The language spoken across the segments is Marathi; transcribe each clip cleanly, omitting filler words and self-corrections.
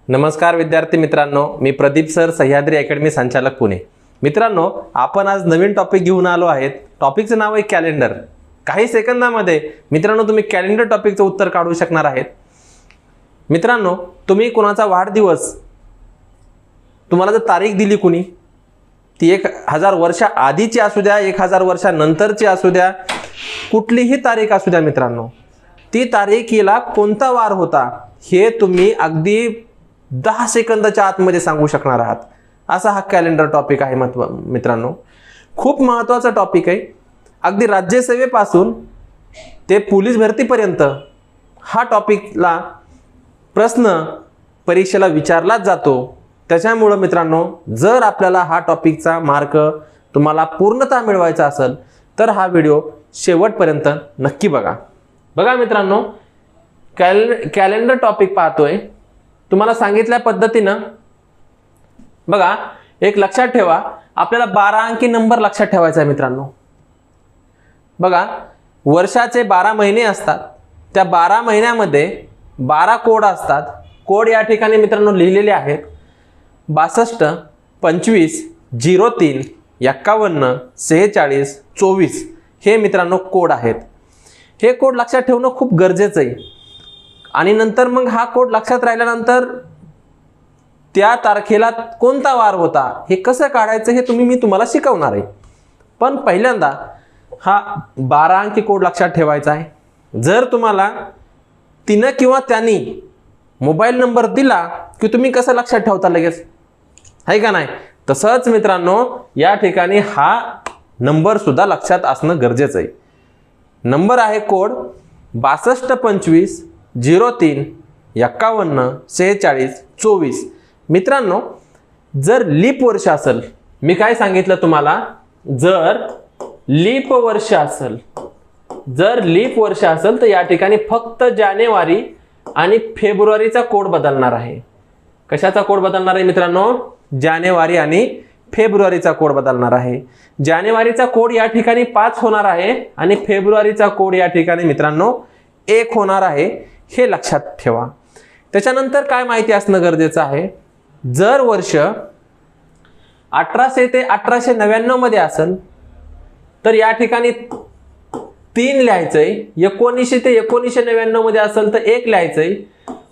नमस्कार विद्यार्थी मित्रांनो, मी प्रदीप सर, सह्याद्री अकॅडमी संचालक पुणे। मित्रांनो, आपण आज नवीन टॉपिक घेऊन आलो आहेत। टॉपिकचं नाव आहे कॅलेंडर। काही सेकंदामध्ये मित्रांनो तुम्ही कॅलेंडर टॉपिकचं उत्तर काढू शकणार आहेत। मित्रांनो, तुम्ही कोणाचा वाढदिवस, तुम्हाला जर तारीख दिली कुणी, ती 1000 वर्षा आधीची असू द्या, 1000 वर्षानंतरची असू द्या, कुठलीही तारीख असू द्या मित्रांनो, ती तारीखीला कोणता वार होता हे तुम्ही अगदी 10 सेकंदाच्या आतमध्ये सांगू शकणार आहात। असा हा कॅलेंडर टॉपिक आहे मित्रांनो। खूप महत्त्वाचा टॉपिक आहे। अगदी राज्यसेवेपासून ते पोलीस भरतीपर्यंत हा टॉपिकला प्रश्न परीक्षेला विचारलाच जातो। त्याच्यामुळे मित्रांनो, जर आपल्याला हा टॉपिकचा मार्क तुम्हाला पूर्णतः मिळवायचा असेल तर हा व्हिडिओ शेवटपर्यंत नक्की बघा। बघा मित्रांनो, कॅलेंडर टॉपिक पाहतोय। तुम्हाला सांगितल्या पद्धतीनं बघा, एक लक्षात ठेवा, आपल्याला 12 अंकी नंबर लक्षात ठेवायचा आहे मित्रांनो। बघा, वर्षाचे 12 महिने असतात। त्या 12 महिन्यामध्ये 12 कोड असतात। कोड या ठिकाणी मित्रांनो लिहिलेले आहेत 62, 25, 03, 51, 46, 24 हे मित्रांनो कोड आहेत। हे कोड लक्षात ठेवणं खूप गरजेचं आहे। आणि नंतर मग हा कोड लक्षात राहिल्यानंतर त्या तारखेला कोणता वार होता हे कसं काढायचं हे मी तुम्हाला शिकवणार आहे। पण पहिल्यांदा हा 12 अंकी कोड लक्षात ठेवायचा आहे। जर तुम्हाला तिनं किंवा त्यांनी मोबाईल नंबर दिला की तुम्ही कसं लक्षात ठेवता लगेच, आहे का नाही? तसंच मित्रांनो या ठिकाणी हा नंबर सुद्धा लक्षात असणं गरजेचं आहे। नंबर आहे कोड 62, 25, 03, 51, 46, 24। मित्रांनो, जर लीप वर्ष असेल, मी काय सांगितलं तुम्हाला, जर लीप वर्ष असेल तर या ठिकाणी फक्त जानेवारी आणि फेब्रुवारीचा कोड बदलणार आहे। कशाचा कोड बदलणार आहे मित्रांनो? जानेवारी आणि फेब्रुवारीचा कोड बदलणार आहे। जानेवारीचा कोड या ठिकाणी 5 होणार आहे आणि फेब्रुवारीचा कोड या ठिकाणी मित्रांनो 1 होणार आहे। हे लक्षात ठेवा। त्याच्यानंतर काय माहिती असणं गरजेचं आहे, जर वर्ष 1800 ते 1899 मध्ये असेल तर या ठिकाणी 3 लिहायचंय। 1900 ते 1999 मध्ये असेल तर 1 लिहायचंय।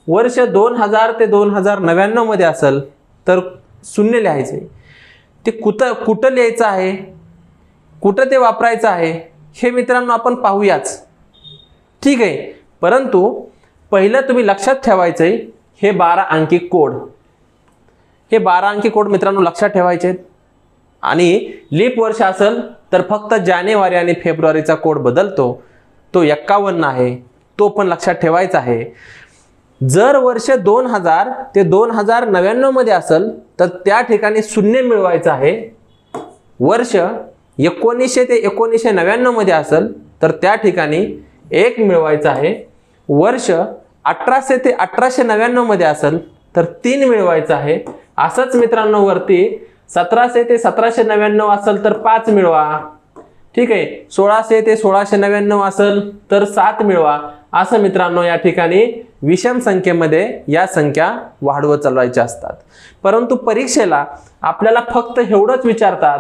वर्ष 2000 ते 2099 मध्ये असेल तर 0 लिहायचंय। ते कुठं लिहायचं आहे, कुठं ते वापरायचं आहे हे मित्रांनो आपण पाहूयाच, ठीक आहे? परंतु पहिलं तुम्ही लक्षात ठेवायचंय हे 12 अंकी कोड, हे 12 अंकी कोड मित्रांनो लक्षात ठेवायचे। आणि लीप वर्ष असेल तर फक्त जानेवारी आणि फेब्रुवारीचा कोड बदलतो, तो 51 आहे, तो पण लक्षात ठेवायचा आहे। जर वर्ष 2000 ते 2099 मध्ये असेल तर त्या ठिकाणी 0 मिळवायचं आहे। वर्ष 1900 ते 1999 मध्ये असेल तर त्या ठिकाणी 1 मिळवायचं आहे। वर्ष 1800 ते 1899 मध्ये असेल तर 3 मिळवायचं आहे। असंच मित्रांनो वरती 1700 ते 1799 असेल तर 5 मिळवा, ठीक आहे? 1600 ते 1699 असेल तर 7 मिळवा। असं मित्रांनो या ठिकाणी विषम संख्येमध्ये या संख्या वाढवत चालवायच्या असतात। परंतु परीक्षेला आपल्याला फक्त एवढंच विचारतात,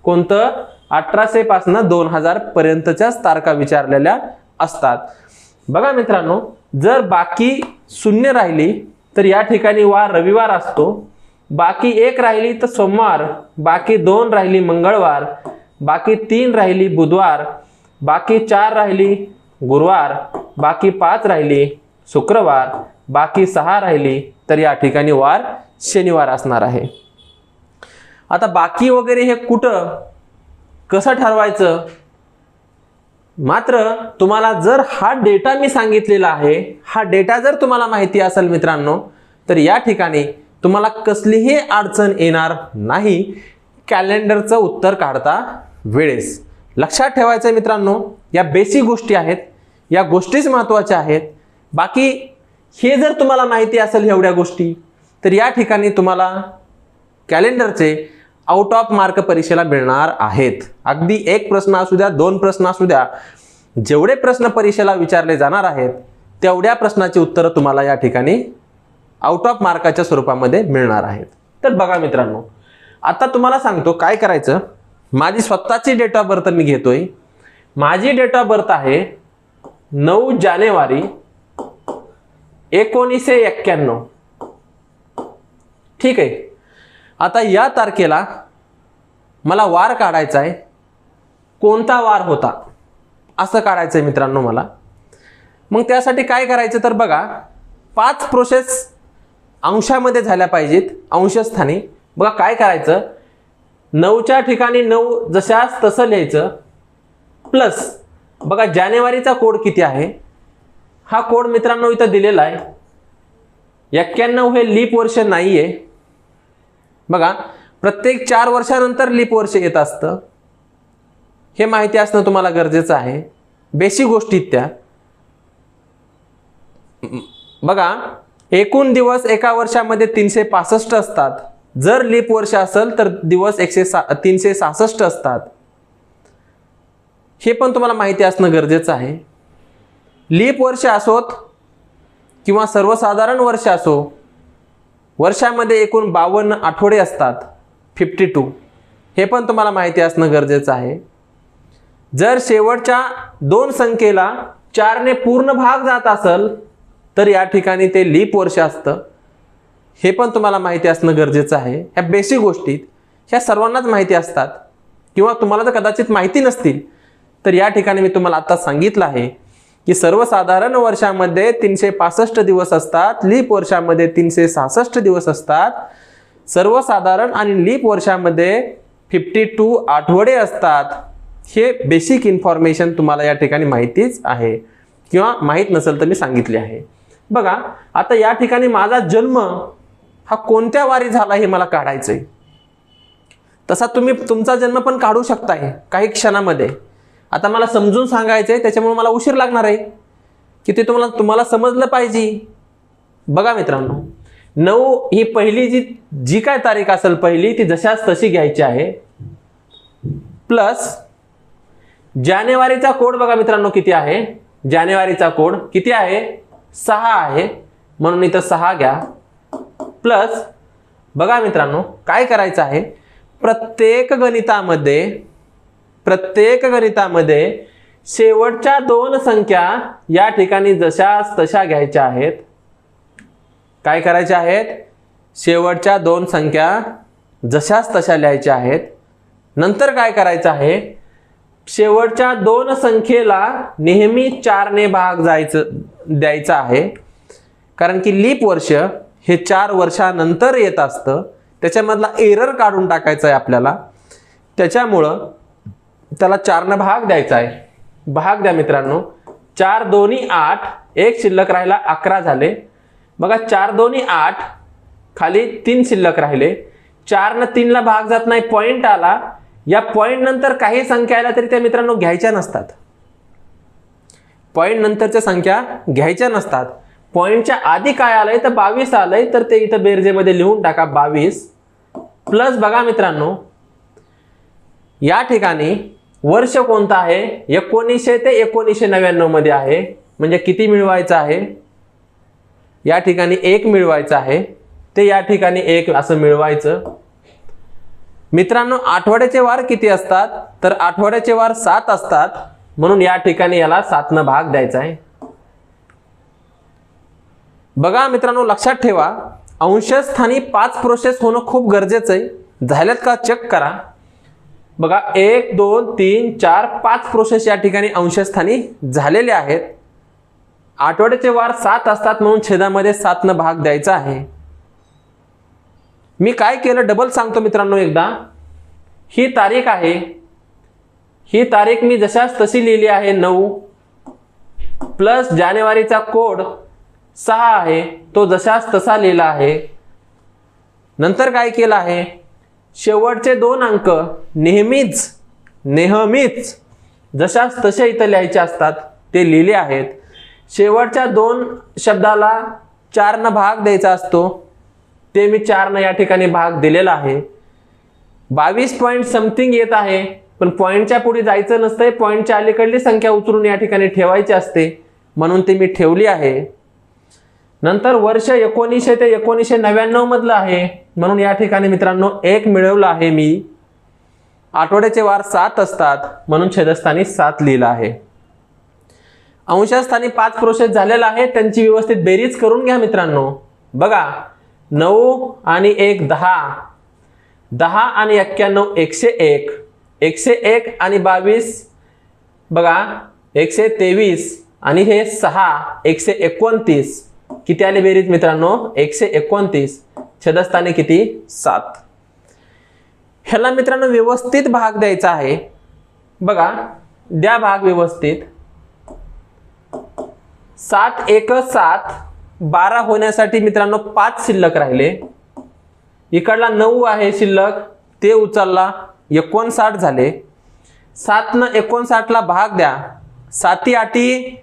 कोणतं? 1800 पासून 2000 पर्यंतच्याच तारखा विचारलेल्या असतात। बघा मित्रांनो, जर बाकी 0 राहिली तर या ठिकाणी वार रविवार असतो, बाकी 1 राहिली तर सोमवार, बाकी 2 राहिली मंगळवार, बाकी 3 राहिली बुधवार, बाकी 4 राहिली गुरुवार, बाकी 5 राहिली शुक्रवार, बाकी 6 राहिली तर या ठिकाणी वार शनिवार असणार आहे। आता बाकी वगैरे हे कुठं कसं ठरवायचं? मात्र तुम्हाला जर हा डेटा मी सांगितलेला आहे, हा डेटा जर तुम्हाला माहिती असेल मित्रांनो, तर या ठिकाणी तुम्हाला कसलीही अडचण येणार नाही कॅलेंडरचं उत्तर काढता वेळेस। लक्षात ठेवायचं मित्रांनो, या बेसिक गोष्टी आहेत, या गोष्टीच महत्त्वाच्या आहेत। बाकी हे जर तुम्हाला माहिती असेल एवढ्या गोष्टी, तर या ठिकाणी तुम्हाला कॅलेंडरचे आउट ऑफ मार्क परीक्षेला मिळणार आहेत। अगदी 1 प्रश्न असू द्या, 2 प्रश्न असू द्या, जेवढे प्रश्न परीक्षेला विचारले जाणार आहेत तेवढ्या प्रश्नाची उत्तरं तुम्हाला या ठिकाणी आउट ऑफ मार्काच्या स्वरूपामध्ये मिळणार आहेत. तर बघा मित्रांनो, आता तुम्हाला सांगतो काय करायचं. माझी स्वतःची डेट ऑफ बर्थ मी घेतोय. माझी डेट ऑफ बर्थ आहे 9 जानेवारी 1991. ठीक आहे. आता या तारखेला मला वार काढायचा आहे. कोणता वार होता असं काढायचं आहे मित्रांनो मला. मग त्यासाठी काय करायचं तर बघा, 5 प्रोसेस अंशामध्ये झाल्या पाहिजेत, अंशस्थानी. बघा काय करायचं, 9च्या ठिकाणी 9 जशास तसं लिहायचं. प्लस बघा जानेवारीचा कोड किती आहे, हा कोड मित्रांनो इथं दिलेला आहे. 91 हे लीप वर्ष नाहीये. बघा प्रत्येक 4 वर्षानंतर लीप वर्ष येत असतं. हे माहिती असणं तुम्हाला गरजेचं आहे. बेसिक गोष्टी त्या. बघा एकूण दिवस एका वर्षामध्ये 365 असतात. जर लीप वर्ष असेल तर दिवस 366 असतात. हे पण तुम्हाला माहिती असणं गरजेचं आहे. लीप वर्ष असोत किंवा सर्वसाधारण वर्ष असो, वर्षामध्ये एकूण 52 आठवडे असतात, 52. हे पण तुम्हाला माहिती असणं गरजेचं आहे. जर शेवटच्या 2 संख्येला 4ने पूर्ण भाग जात असेल तर या ठिकाणी ते लीप वर्ष असतं. हे पण तुम्हाला माहिती असणं गरजेचं आहे. ह्या बेसिक गोष्टी ह्या सर्वांनाच माहिती असतात, किंवा तुम्हाला जर कदाचित माहिती नसतील तर या ठिकाणी मी तुम्हाला आता सांगितलं आहे की सर्वसाधारण वर्षामध्ये 365 दिवस असतात, लीप वर्षामध्ये 366 दिवस असतात. सर्वसाधारण आणि लीप वर्षामध्ये 52 आठवडे असतात. हे बेसिक इन्फॉर्मेशन तुम्हाला या ठिकाणी माहितीच आहे, किंवा माहीत नसेल तर मी सांगितले आहे. बघा आता या ठिकाणी माझा जन्म हा कोणत्या वारी झाला हे मला काढायचंय. तसा तुम्ही तुमचा जन्म पण काढू शकताय काही क्षणामध्ये. आता मला समजून सांगायचंय, त्याच्यामुळे मला उशीर लागणार आहे की ते तुम्हाला समजलं पाहिजे. बघा मित्रांनो, 9 ही पहिली जी काय तारीख असेल पहिली ती जशाच तशी घ्यायची आहे. प्लस जानेवारीचा कोड बघा मित्रांनो किती आहे. जानेवारीचा कोड किती आहे, 6 आहे, म्हणून इथं 6 घ्या. प्लस बघा मित्रांनो काय करायचं आहे, प्रत्येक गणितामध्ये शेवटच्या 2 संख्या या ठिकाणी जशाच तशा घ्यायच्या आहेत. काय करायच्या आहेत, शेवटच्या 2 संख्या जशाच तशा लिहायच्या आहेत. नंतर काय करायचं आहे, शेवटच्या 2 संख्येला नेहमी 4ने भाग द्यायचा आहे. कारण की लीप वर्ष हे 4 वर्षानंतर येत असतं. त्याच्यामधला एरर काढून टाकायचा आहे आपल्याला. त्याच्यामुळं त्याला 4ने भाग द्यायचा आहे. भाग द्या मित्रांनो. 4 दोन्ही 8, 1 शिल्लक राहिला, 11 झाले. बघा 4 दोन्ही 8, खाली 3 शिल्लक राहिले. 4 न 3ला भाग जात नाही, पॉइंट आला. या पॉइंट नंतर काही संख्या आल्या तरी त्या मित्रांनो घ्यायच्या नसतात. पॉइंट नंतरच्या संख्या घ्यायच्या नसतात. पॉइंटच्या आधी काय आलंय तर 22 आलंय, तर ते इथं बेरजेमध्ये लिहून टाका 22. प्लस बघा मित्रांनो या ठिकाणी वर्ष कोणतं आहे, 1900 ते 1999 मध्ये आहे. म्हणजे किती मिळवायचं आहे, या ठिकाणी 1 मिळवायचं आहे. ते या ठिकाणी 1 असं मिळवायचं. मित्रांनो आठवड्याचे वार किती असतात, तर आठवड्याचे वार 7 असतात. म्हणून या ठिकाणी याला 7 भाग द्यायचा आहे. बघा मित्रांनो लक्षात ठेवा, अंशस्थानी 5 प्रोसेस होणं खूप गरजेचं आहे. झाल्यात का चेक करा. बघा 1 2 3 4 5 प्रोसेस या ठिकाणी अंशस्थानी झालेले आहेत. आठवड्याचे वार 7 असतात, म्हणून छेदामध्ये 7 भाग द्यायचा आहे. मी काय केलं डबल सांगतो मित्रांनो एकदा. ही तारीख आहे, ही तारीख मी जशाच तशी लिहिली आहे 9. प्लस जानेवारीचा कोड 6 आहे, तो जशाच तसा लिहिला आहे. नंतर काय केलं आहे, शेवटचे 2 अंक नेहमीच जशाच तसे इथं लिहायचे असतात, ते लिहिले आहेत. शेवटच्या 2 शब्दाला 4 भाग द्यायचा असतो, ते मी 4 या ठिकाणी भाग दिलेला आहे. 22 पॉइंट समथिंग येत आहे, पण पॉइंटच्या पुढे जायचं नसतंय. पॉइंटच्या अलीकडली संख्या उचलून या ठिकाणी ठेवायची असते, म्हणून ती मी ठेवली आहे. नंतर वर्ष 1900 ते 1999 मधलं आहे, म्हणून या ठिकाणी मित्रांनो 1 मिळवलं आहे मी. आठवड्याचे वार 7 असतात म्हणून छेदस्थानी 7 लिहिलं आहे. अंशस्थानी 5 प्रोसेस झालेला आहे, त्यांची व्यवस्थित बेरीज करून घ्या मित्रांनो. बघा 9 आणि 1 10, 10 आणि 91 101, 101 आणि 22 बघा 123 आणि हे 6 129. किती आले बेरीज मित्रांनो? 129. छेदस्थानी किती? 7. ह्याला मित्रांनो व्यवस्थित भाग द्यायचा आहे. बघा द्या भाग व्यवस्थित. 7 1 7, 12 होण्यासाठी मित्रांनो 5 शिल्लक राहिले. इकडला 9 आहे शिल्लक, ते उचलला, 59 झाले. 7 न 59 ला भाग द्या. 7 8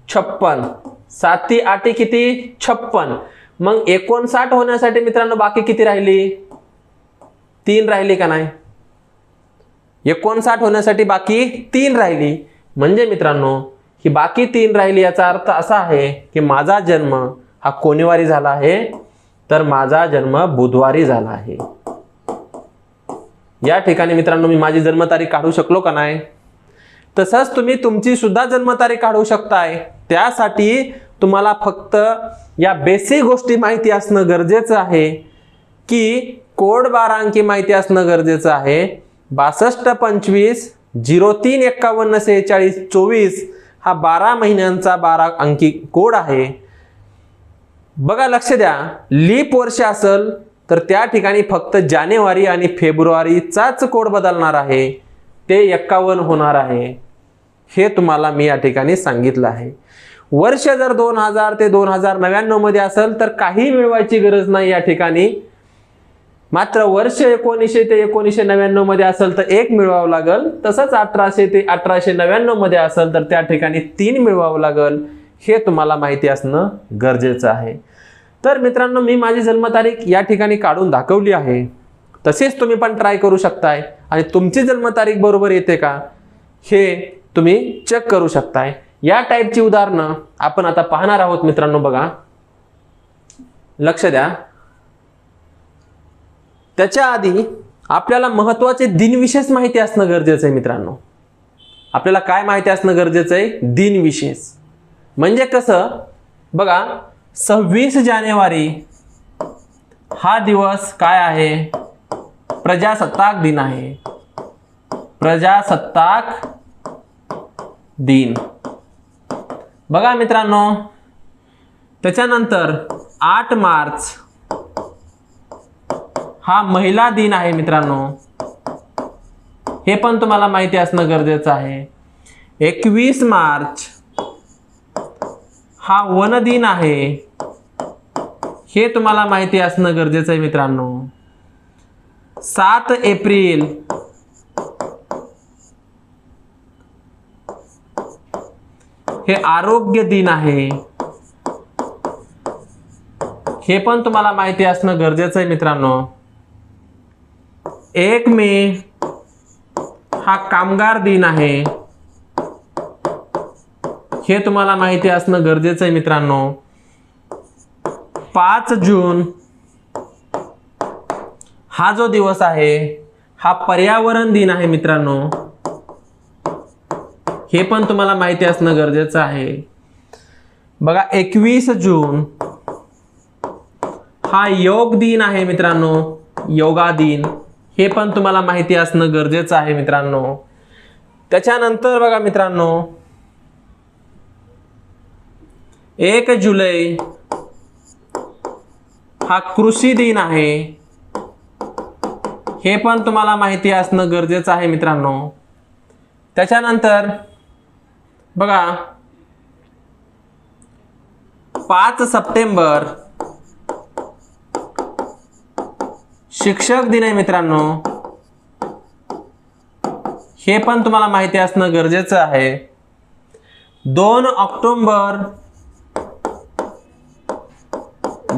56, 7 8 किती? 56. मग 59 होण्यासाठी मित्रांनो बाकी किती राहिली? 3 राहिली का नाही? 59 होण्यासाठी बाकी 3 राहिली. म्हणजे मित्रांनो ही बाकी 3 राहिली, याचा अर्थ असा आहे की माझा जन्म हा कोणीवारी झाला आहे? तर माझा जन्म बुधवारी झाला आहे. या ठिकाणी मित्रांनो मी माझी जन्मतारीख काढू शकलो का नाही? तसंच तुम्ही तुमची सुद्धा जन्मतारीख काढू शकताय. त्यासाठी तुम्हाला फक्त या बेसिक गोष्टी माहिती असणं गरजेचं आहे की कोड 12 अंकी माहिती असणं गरजेचं आहे. 62 25 03 51 46 24 हा 12 महिन्यांचा 12 अंकी कोड आहे. बघा लक्ष द्या, लीप वर्ष असेल तर त्या ठिकाणी फक्त जानेवारी आणि फेब्रुवारीचाच कोड बदलणार आहे, ते 51 होणार आहे. हे तुम्हाला मी या ठिकाणी सांगितलं आहे. वर्ष जर 2000 ते 2099 मध्ये असेल तर काही मिळवायची गरज नाही या ठिकाणी. मात्र वर्ष 1900 ते 1999 मध्ये असेल तर 1 मिळवावं लागेल. तसंच 1800 ते 1899 मध्ये असेल तर त्या ठिकाणी 3 मिळवावं लागेल. हे तुम्हाला माहिती असणं गरजेचं आहे. तर मित्रांनो मी माझी जन्मतारीख या ठिकाणी काढून दाखवली आहे. तसेच तुम्ही पण ट्राय करू शकताय आणि तुमची जन्मतारीख बरोबर येते का हे तुम्ही चेक करू शकताय. या टाईपची उदाहरणं आपण आता पाहणार आहोत मित्रांनो. बघा लक्ष द्या. त्याच्या आधी आपल्याला महत्त्वाचे दिनविशेष माहिती असणं गरजेचं आहे मित्रांनो. आपल्याला काय माहिती असणं गरजेचं आहे? दिनविशेष. म्हणजे कसं? बघा 26 जानेवारी हा दिवस काय आहे? प्रजासत्ताक दिन आहे. प्रजासत्ताक दिन. बघा मित्रांनो त्याच्यानंतर 8 मार्च हा महिला दिन आहे मित्रांनो. हे पण तुम्हाला माहिती असणं गरजेचं आहे. 21 मार्च हा वन दिन आहे. हे तुम्हाला माहिती असणं गरजेचं आहे मित्रांनो. 7 एप्रिल हे आरोग्य दिन आहे. हे पण तुम्हाला माहिती असणं गरजेचं आहे मित्रांनो. 1 मे हा कामगार दिन आहे. हे तुम्हाला माहिती असणं गरजेचं आहे मित्रांनो. 5 जून हा जो दिवस आहे हा पर्यावरण दिन आहे मित्रांनो. हे पण तुम्हाला माहिती असणं गरजेचं आहे. बघा 21 जून हा योग दिन आहे मित्रांनो. योगा दिन. हे पण तुम्हाला माहिती असणं गरजेचं आहे मित्रांनो. त्याच्यानंतर बघा मित्रांनो 1 जुलै हा कृषी दिन आहे. हे पण तुम्हाला माहिती असणं गरजेचं आहे मित्रांनो. त्याच्यानंतर बघा 5 सप्टेंबर शिक्षक दिन आहे मित्रांनो. हे पण तुम्हाला माहिती असणं गरजेचं आहे. 2 ऑक्टोबर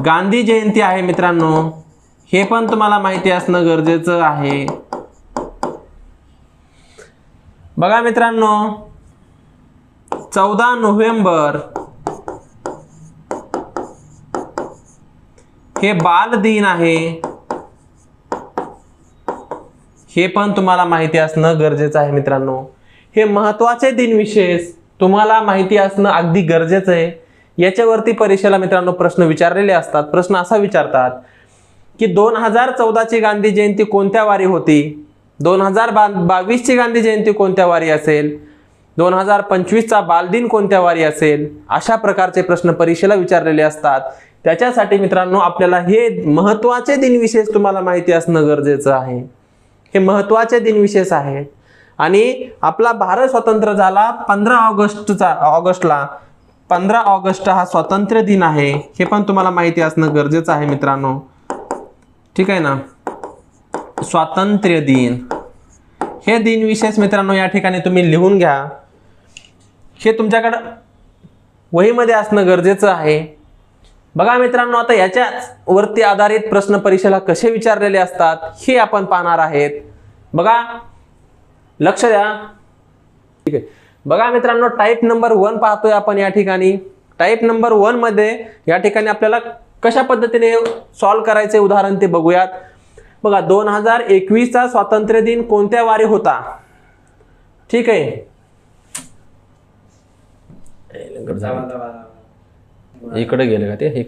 गांधी जयंती आहे मित्रांनो. हे पण तुम्हाला माहिती असणं गरजेचं आहे. बघा मित्रांनो 14 नोव्हेंबर हे बालदिन आहे, हे पण तुम्हाला माहिती असणं गरजेचं आहे मित्रांनो. हे महत्वाचे दिनविशेष तुम्हाला माहिती असणं अगदी गरजेचं आहे. याच्यावरती परीक्षेला मित्रांनो प्रश्न विचारलेले असतात. प्रश्न असा विचारतात की 2014 ची गांधी जयंती कोणत्या वारी होती, 2022 ची गांधी जयंती कोणत्या वारी असेल, 2025 चा बालदिन कोणत्या वारी असेल. अशा प्रकारचे प्रश्न परीक्षेला विचारलेले असतात. त्याच्यासाठी मित्रांनो आपल्याला हे महत्वाचे दिनविशेष तुम्हाला माहिती असणं गरजेचं आहे. हे महत्वाचे दिनविशेष आहेत. आणि आपला भारत स्वतंत्र झाला 15 ऑगस्टला. 15 ऑगस्ट हा स्वातंत्र्य दिन आहे, हे पण तुम्हाला माहिती असणं गरजेचं आहे मित्रांनो. ठीक आहे ना. स्वातंत्र्य दिन हे दिनविशेष मित्रांनो या ठिकाणी तुम्ही लिहून घ्या. हे तुमच्याकडे वहीमध्ये असणं गरजेचं आहे. बघा मित्रांनो, आता याच्याच वरती आधारित प्रश्न परीक्षेला कसे विचारलेले असतात हे आपण पाहणार आहेत. बघा, लक्ष द्या. ठीक आहे. बघा मित्रांनो, टाईप नंबर 1 पाहतोय आपण या ठिकाणी. टाईप नंबर 1 मध्ये या ठिकाणी आपल्याला कशा पद्धतीने सॉल्व्ह करायचे उदाहरण ते बघूयात. बघा, 2021 चा स्वातंत्र्य दिन कोणत्या वारी होता. ठीक आहे. इकडे गेले का ते.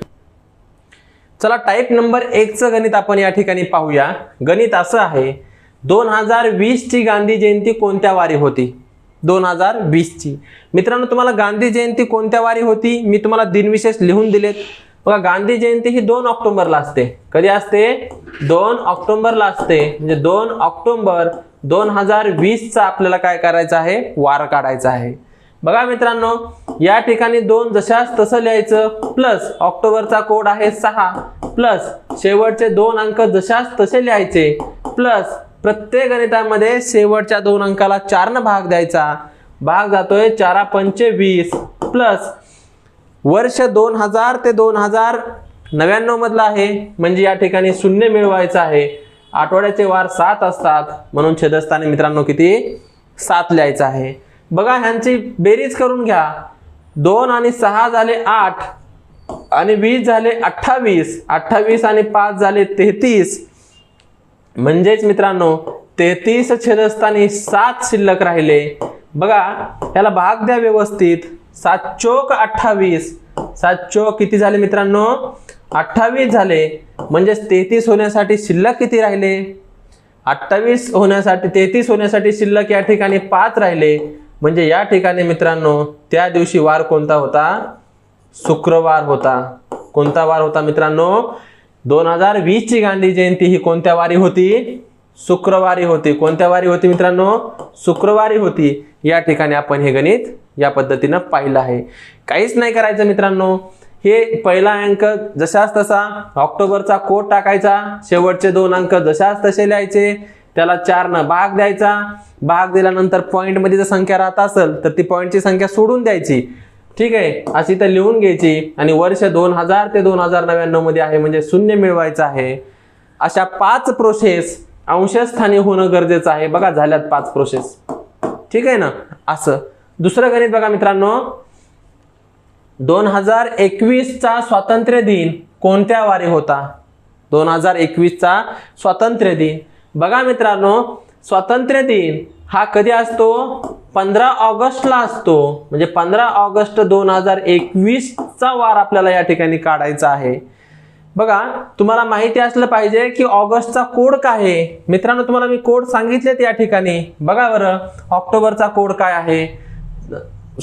चला, टाईप नंबर 1 चं गणित आपण या ठिकाणी पाहूया. गणित असं आहे, 2020 ची गांधी जयंती कोणत्या वारी होती. 2020 ची. मित्रांनो, तुम्हाला गांधी जयंती कोणत्या वारी होती मी तुम्हाला दिनविशेष लिहून दिलेत. बघा, गांधी जयंती ही 2 ऑक्टोबरला असते. कधी असते. 2 ऑक्टोबरला असते. म्हणजे 2 ऑक्टोबर 2020 चा आपल्याला काय करायचं आहे, वार काढायचा आहे. बघा मित्रांनो, या ठिकाणी 2 जशास तसं लिहायचं, प्लस ऑक्टोबरचा कोड आहे 6, प्लस शेवटचे 2 अंक जशास तसे लिहायचे, प्लस प्रत्येक गणितामध्ये शेवटच्या 2 अंकाला 4 ने भाग द्यायचा. भाग जातोय 4 पंचे 20, प्लस वर्ष 2000 ते 2099 मधला आहे, म्हणजे या ठिकाणी शून्य मिळवायचं आहे. आठवड्याचे वार 7 असतात, म्हणून छेदस्थानी मित्रांनो किती 7 लिहायचं आहे. बघा, ह्यांची बेरीज करून घ्या. 2 आणि 6 झाले 8 आणि 20 झाले 28. 28 आणि 5 झाले 33. म्हणजेच मित्रांनो 33 छेदस्थानी 7 शिल्लक राहिले. बघा, याला भाग द्या व्यवस्थित. 7 चोक 28. 7 चोक किती झाले मित्रांनो, 28 झाले. म्हणजे 33 होण्यासाठी शिल्लक किती राहिले, 28 होण्यासाठी 33 होण्यासाठी शिल्लक या ठिकाणी 5 राहिले. म्हणजे या ठिकाणी मित्रांनो त्या दिवशी वार कोणता होता, शुक्रवार होता. कोणता वार होता मित्रांनो, 2020 ची गांधी जयंती ही कोणत्या वारी होती, शुक्रवारी होती. कोणत्या वारी होती मित्रांनो, शुक्रवारी होती. या ठिकाणी आपण हे गणित या पद्धतीने पाहिलं आहे. काहीच नाही करायचं मित्रांनो. हे पहिला अंक जशास तसा ऑक्टोबरचा कोड टाकायचा, शेवटचे 2 अंक जशास तसे लिहायचे, त्याला 4 ने भाग द्यायचा. भाग दिल्यानंतर पॉइंट मध्ये जर संख्या राहत असेल तर ती पॉइंटची संख्या सोडून द्यायची. ठीक आहे, अशी तर लिहून घ्यायची. आणि वर्ष 2000 ते 2099 मध्ये आहे, म्हणजे शून्य मिळवायचं आहे. अशा 5 प्रोसेस अंशस्थानी होणं गरजेचं आहे. बघा, झाल्यात 5 प्रोसेस. ठीक आहे ना. असं दुसरं गणित बघा मित्रांनो, 2021 चा स्वातंत्र्य दिन कोणत्या वारी होता. 2021 चा स्वातंत्र्य दिन. बघा मित्रांनो, स्वातंत्र्य दिन हा कधी असतो, 15 ऑगस्टला असतो. म्हणजे 15 ऑगस्ट 2021 चा वार आपल्याला या ठिकाणी काढायचा आहे. बघा, तुम्हाला माहिती असलं पाहिजे की ऑगस्टचा कोड काय आहे. मित्रांनो, तुम्हाला मी कोड सांगितलेत या ठिकाणी. बघा बरं, ऑक्टोबरचा कोड काय आहे,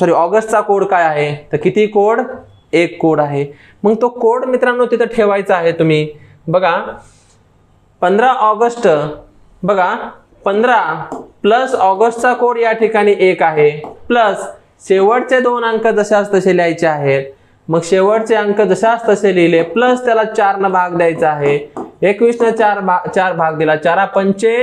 सॉरी ऑगस्टचा कोड काय आहे, तर किती कोड, 1 कोड आहे. मग तो कोड मित्रांनो तिथं ठेवायचा आहे तुम्ही. बघा, 15 ऑगस्ट, बघा 15 प्लस ऑगस्टचा कोड या ठिकाणी 1 आहे, प्लस शेवटचे 2 अंक जशास तसे लिहायचे आहेत. मग शेवटचे अंक जशास तसे लिहिले, प्लस त्याला 4 ने भाग द्यायचा आहे. 21 ने 4 भाग दिला, 4 पंचे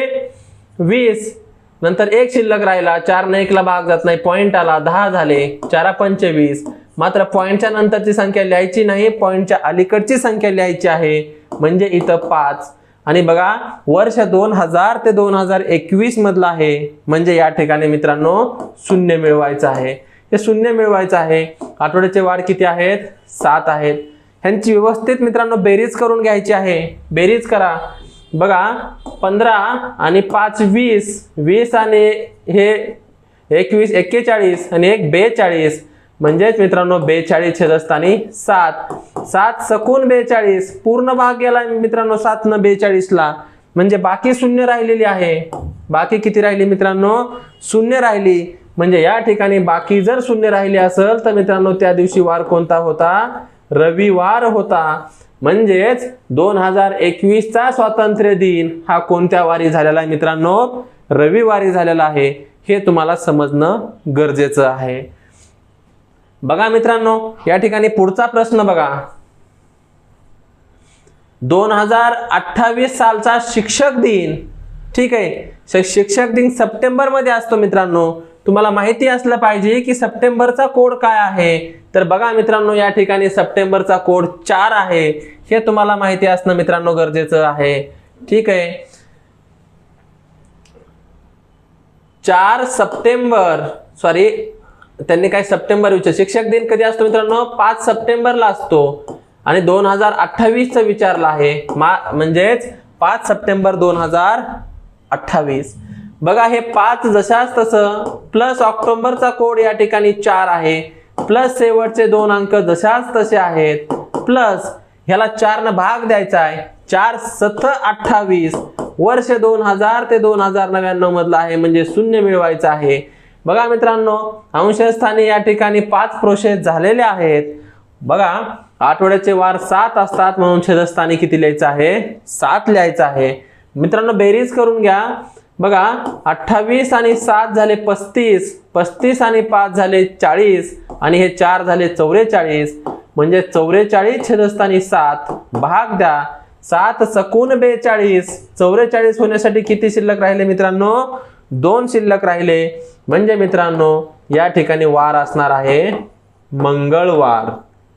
20. नंतर 1 शिल्लक राहिला, 4 ने 1 ला भाग जात नाही, पॉइंट आला, 10 झाले. 4 पंचे 20. मात्र पॉइंटच्या नंतरची संख्या लिहायची नाही, पॉइंटच्या अलीकडची संख्या लिहायची आहे. म्हणजे इथं 5. आणि बघा, वर्ष 2000 ते 2021 मधला आहे. म्हणजे या ठिकाणी मित्रांनो शून्य मिळवायचं आहे. हे शून्य मिळवायचं आहे. आठवड्याचे वार किती आहेत, 7 आहेत. ह्यांची व्यवस्थित मित्रांनो बेरीज करून घ्यायची आहे. बेरीज करा. बघा 15 आणि 5 20, 20 आणि हे 21 41 आणि 1 42, म्हणजेच मित्रांनो 42 छेदस्थानी 7. 7 सकून 42, पूर्ण भाग गेला मित्रांनो 7 न 42 ला, म्हणजे बाकी शून्य राहिलेली आहे. बाकी किती राहिली मित्रांनो? शून्य राहिली. म्हणजे या ठिकाणी बाकी जर शून्य राहिली असेल तर मित्रांनो त्या दिवशी वार कोणता होता? रविवार होता. म्हणजेच 2021 चा स्वातंत्र्य दिन हा कोणत्या वारी झालेला आहे मित्रांनो? रविवारी झालेला आहे. हे तुम्हाला समजणं गरजेचं आहे. बघा मित्रांनो, या ठिकाणी पुढचा प्रश्न बघा. 2028 सालचा शिक्षक दिन, ठीक आहे, शिक्षक दिन सप्टेंबर मध्ये असतो मित्रांनो. तुम्हाला माहिती असलं पाहिजे की सप्टेंबरचा कोड काय आहे. तर बघा मित्रांनो, या ठिकाणी सप्टेंबरचा कोड 4 आहे. हे तुम्हाला माहिती असणं मित्रांनो गरजेचं आहे. ठीक आहे, 4 सप्टेंबर, सॉरी त्यांनी काय सप्टेंबर विचार, शिक्षक दिन कधी असतो मित्रांनो? 5 सप्टेंबरला असतो आणि 2028 चा विचारला आहे. म्हणजेच 5 सप्टेंबर 2028. बघा हे 5 जशाच तसं प्लस ऑक्टोबरचा कोड या ठिकाणी 4 आहे, प्लस शेवटचे 2 अंक जशाच तसे आहेत, प्लस ह्याला 4 न भाग द्यायचा आहे. 4 7 28, वर्ष 2000 ते 2099 मधला आहे, म्हणजे शून्य मिळवायचं आहे. बघा मित्रांनो, अंशस्थानी या ठिकाणी 5 प्रोसेस झालेले आहेत. बघा आठवड्याचे वार 7 असतात, म्हणून छेदस्थानी किती लिहायचं आहे? 7 लिहायचं आहे. मित्रांनो बेरीज करून घ्या. बघा 28 आणि 7 झाले 35, 35 आणि 5 झाले 40 आणि हे 4 झाले 44, म्हणजे 44 छेदस्थानी 7 भाग द्या. 7 सकून 42, 44 होण्यासाठी किती शिल्लक राहिले मित्रांनो? 2 शिल्लक राहिले. म्हणजे मित्रांनो या ठिकाणी वार असणार आहे मंगळवार.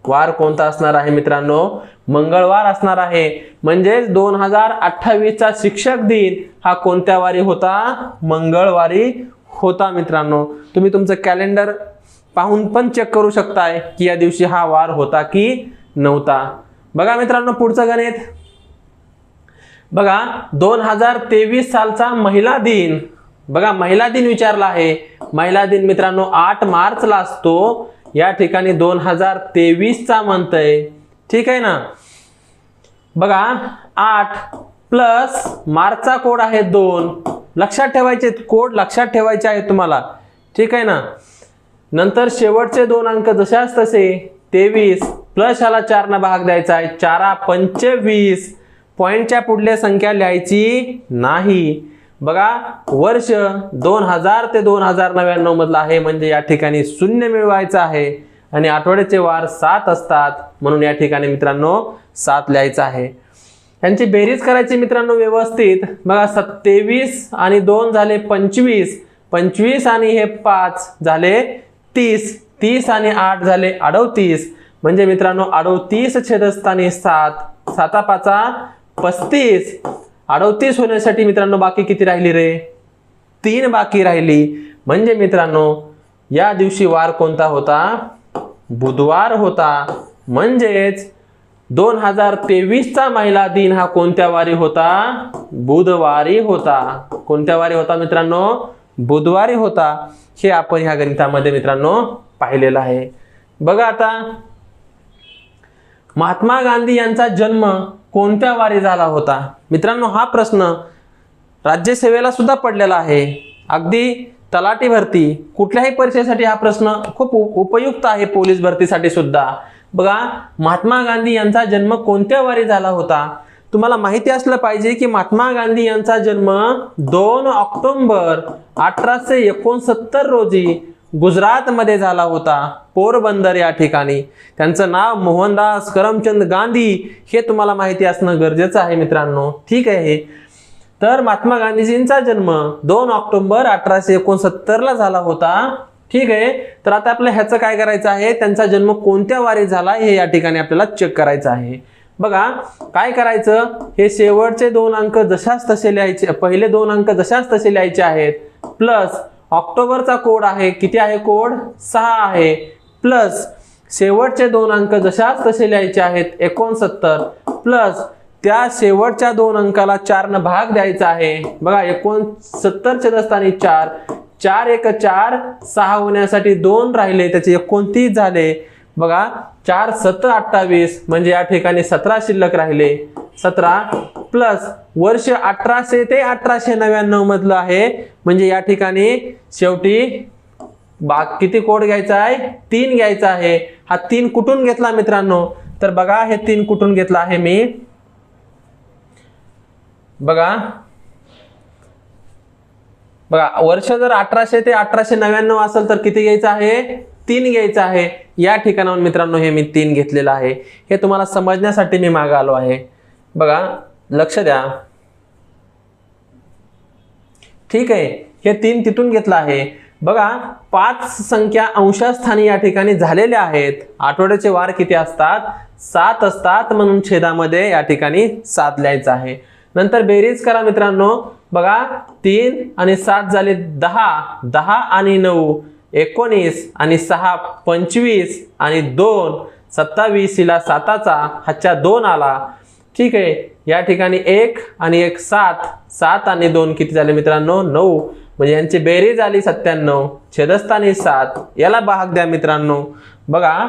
वार कोणता असणार आहे मित्रांनो? मंगळवार असणार आहे. म्हणजे 2028 चा शिक्षक दिन हा कोणत्या वारी होता? मंगळवारी होता मित्रांनो. तुम्ही तुमचं कॅलेंडर पाहून पण चेक करू शकताय की या दिवशी हा वार होता की नव्हता. बघा मित्रांनो पुढचं गणित बघा. 2023 सालचा महिला दिन. बघा महिला दिन विचारला आहे. महिला दिन मित्रांनो 8 मार्चला असतो. या ठिकाणी 2023 चा म्हणतंय, ठीक आहे ना. बघा 8 प्लस मार्चचा कोड आहे 2. लक्षात ठेवायचे, कोड लक्षात ठेवायचे आहे तुम्हाला, ठीक आहे ना. नंतर शेवटचे 2 अंक जशाच तसे 23 प्लस ह्याला 4 न भाग द्यायचा आहे. 4 25, पॉइंटच्या पुढल्या संख्या लिहायची नाही. बघा वर्ष 2000 ते 2099 मधला आहे, म्हणजे या ठिकाणी शून्य मिळवायचं आहे. आणि आठवड्याचे वार 7 असतात, म्हणून या ठिकाणी मित्रांनो 7 लिहायचं आहे. यांची बेरीज करायची मित्रांनो व्यवस्थित. बघा 27 आणि 2 झाले 25, 25 आणि हे 5 झाले 30, 30 आणि 8 झाले 38, म्हणजे मित्रांनो 38 छेदस्थानी 7, 7 5 35. 38 होण्यासाठी मित्रांनो बाकी किती राहिली रे? 3 बाकी राहिली. म्हणजे मित्रांनो या दिवशी वार कोणता होता? बुधवार होता. म्हणजेच 2023 चा महिला दिन हा कोणत्या वारी होता? बुधवारी होता. कोणत्या वारी होता मित्रांनो? बुधवारी होता. हे आपण ह्या गणितामध्ये मित्रांनो पाहिलेलं आहे. बघा आता महात्मा गांधी यांचा जन्म कोणत्या वारी झाला होता? मित्रांनो हा प्रश्न राज्यसेवेला सुद्धा पडलेला आहे. अगदी तलाठी भरती कुठल्याही परीक्षेसाठी हा प्रश्न खूप उपयुक्त आहे, पोलीस भरतीसाठी सुद्धा. बघा महात्मा गांधी यांचा जन्म कोणत्या वारी झाला होता? तुम्हाला माहिती असलं पाहिजे की महात्मा गांधी यांचा जन्म 2 ऑक्टोबर 1869 रोजी गुजरात मध्ये झाला होता, पोरबंदर या ठिकाणी. त्यांचं नाव मोहनदास करमचंद गांधी हे तुम्हाला माहिती असणं गरजेचं आहे मित्रांनो, ठीक आहे. तर महात्मा गांधीजींचा जन्म 2 ऑक्टोबर 1869 ला झाला होता, ठीक आहे. तर आता आपल्याला ह्याचं काय करायचं आहे? त्यांचा जन्म कोणत्या वारी झाला हे या ठिकाणी आपल्याला चेक करायचं आहे. बघा काय करायचं, हे शेवटचे 2 अंक जशाच तसे लिहायचे, पहिले 2 अंक जशाच तसे लिहायचे आहेत. प्लस ऑक्टोबरचा कोड आहे, किती आहे कोड? 6 आहे. प्लस शेवटचे दोन अंक जशाच तसे लिहायचे आहेत 69 प्लस त्या शेवटच्या दोन अंकाला 4 न भाग द्यायचा आहे. बघा 69 छेदस्थानी 4, 4 1 4, 6 होण्यासाठी 2 राहिले त्याचे 29 झाले. बघा 4 7 28 म्हणजे या ठिकाणी 17 शिल्लक राहिले. 17 प्लस वर्ष 1800 ते 1899 मधलं आहे म्हणजे या ठिकाणी शेवटी किती कोड घ्यायचा आहे? 3 घ्यायचा आहे. हा 3 कुठून घेतला मित्रांनो? तर बघा हे 3 कुठून घेतला आहे मी. बघा वर्ष जर 1800 ते 1899 असेल तर किती घ्यायचं आहे? 3 घ्यायचं आहे. या ठिकाणाहून मित्रांनो हे मी 3 घेतलेलं आहे. हे तुम्हाला समजण्यासाठी मी मागे आलो आहे. बघा लक्ष द्या. ठीक आहे, हे 3 तिथून घेतलं आहे. बघा 5 संख्या अंशस्थानी या ठिकाणी झालेल्या आहेत. आठवड्याचे वार किती असतात? 7 असतात म्हणून छेदामध्ये या ठिकाणी 7 लिहायचं आहे. नंतर बेरीज करा मित्रांनो. बघा 3 आणि 7 झाले 10, 10 आणि 9 19 आणि 6 25 आणि 2 27 हिला 7चा हाच्या 2 आला. ठीक आहे, या ठिकाणी 1 आणि 1 7, 7 आणि 2 किती झाले मित्रांनो? 9 म्हणजे यांची बेरीज आली 97. छेदस्थानी 7 याला भाग द्या मित्रांनो. बघा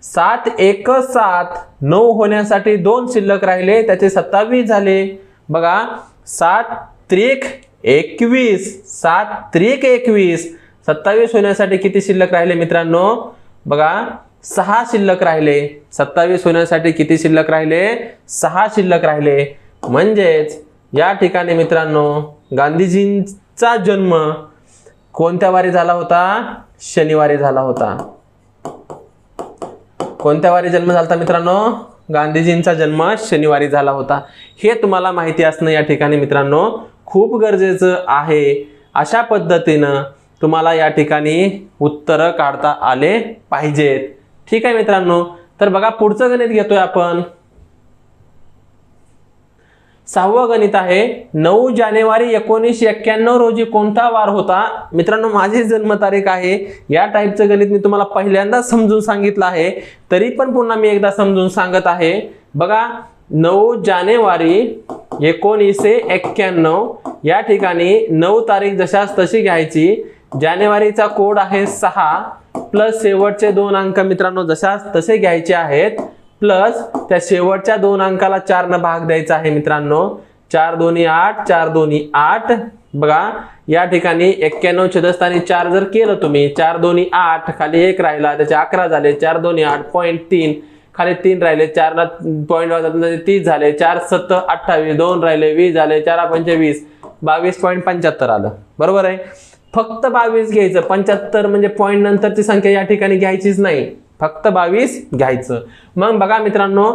7 1 7, 9 होण्यासाठी 2 शिल्लक राहिले त्याचे 27 झाले. बघा 7 त्रिक 21, 7 त्रिक 21, 27 होण्यासाठी किती शिल्लक राहिले मित्रांनो? बघा 6 शिल्लक राहिले. 27 होण्यासाठी किती शिल्लक राहिले? 6 शिल्लक राहिले. म्हणजेच या ठिकाणी मित्रांनो गांधीजींचा जन्म कोणत्या वारी झाला होता? शनिवारी झाला होता. कोणत्या वारी जन्म झाला मित्रांनो? गांधीजींचा जन्म शनिवारी झाला होता. हे तुम्हाला माहिती असणं या ठिकाणी मित्रांनो खूप गरजेचं आहे. अशा पद्धतीनं तुम्हाला या ठिकाणी उत्तर काढता आले पाहिजेत. ठीक आहे मित्रांनो, तर बघा पुढचं गणित घेतोय आपण. 6वं गणित आहे. 9 जानेवारी 1991 रोजी कोणता वार होता? मित्रांनो माझी जन्मतारीख आहे. या टाईपचं गणित मी तुम्हाला पहिल्यांदा समजून सांगितलं आहे, तरी पण पुन्हा मी एकदा समजून सांगत आहे. बघा 9 जानेवारी 1991 या ठिकाणी 9 तारीख जशाच तशी घ्यायची. जानेवारीचा कोड आहे 6 प्लस शेवटचे 2 अंक मित्रांनो जशाच तसे घ्यायचे आहेत प्लस त्या शेवटच्या 2 अंकाला 4 न भाग द्यायचा आहे मित्रांनो. 4 2 8, 4 2 8. बघा या ठिकाणी 91 छेदस्थानी 4 जर केलं तुम्ही, 4 2 8 खाली 1 राहिला त्याचे 11 झाले. 4 2 8 0.3 खाली 3 राहिले, 4 ला पॉईंट वाजवताना 30 झाले. 4 7 28 2 राहिले 20 झाले. 4 25 22.75 आलं. बरोबर आहे. फक्त 22 घ्यायचं. 75 म्हणजे पॉईंट नंतरची संख्या या ठिकाणी घ्यायचीच नाही, फक्त 22 घ्यायचं. मग बघा मित्रांनो